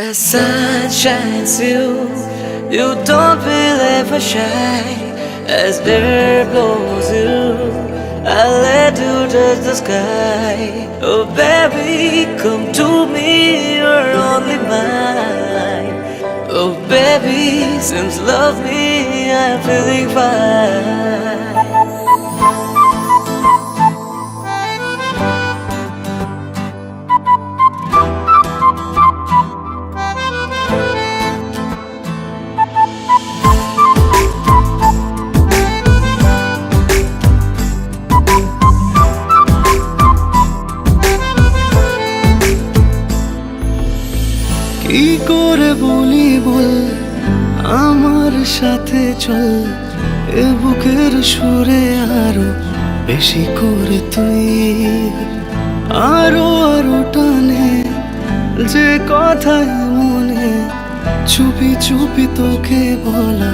As sun shines you don't feel ever shy. As air blows I'll let you touch the sky. Oh baby, come to me, you're only mine. Oh baby, since love me, I'm feeling fine. কি করে বলি বল আমার সাথে চল, এ বুকের সুরে আরো বেশি করে তুই আরো আরো টানে যে কথায় মনে চুপি চুপি তোকে বলা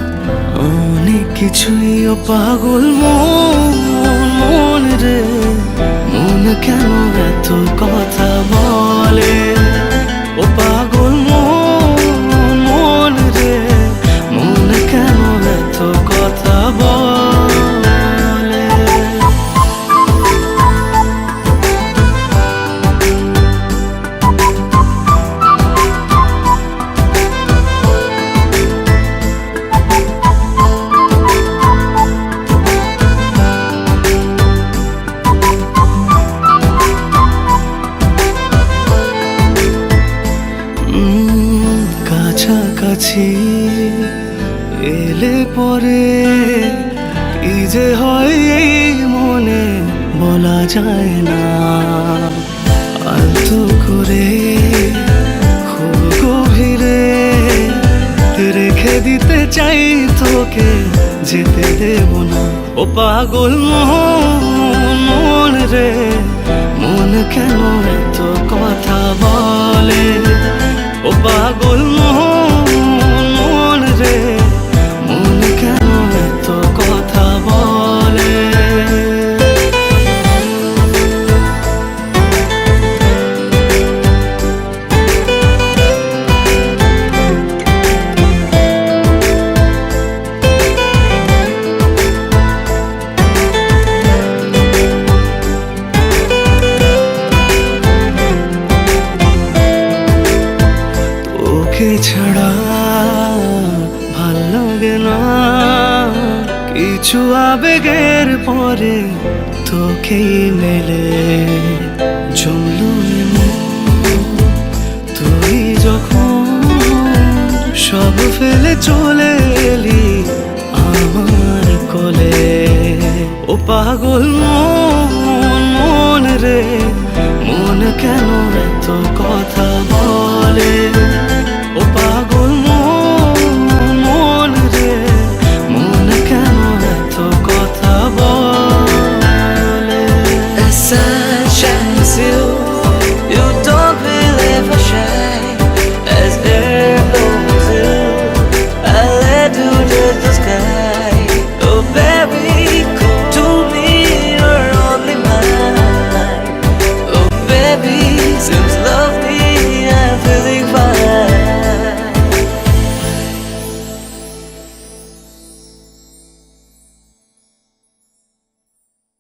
অনেক কিছুই। ও পাগল মন রে, মন কেন এত কথা বলে? ও পাগল মন রে, মন কেন এত কথা বলে? কাছাকাছি এলে পরে কি যে হয় মনে বলা যায় না। আলতো করে খুব গভীরে রেখে দিতে চাই তোকে, যেতে দেব না। ও পাগল মন রে, মন কেন এত কথা বলে? ও পাগল মন রে, মন কেন এত কথা বলে? তোকে ছাড়া ভাল লাগে না কিছু, আবেগের পরে তোকেই মেলে জমলো তুই যখন সব ফেলে চলে এলি আমার কোলে। ও পাগল মন রে, মন কেন এত কথা বলে?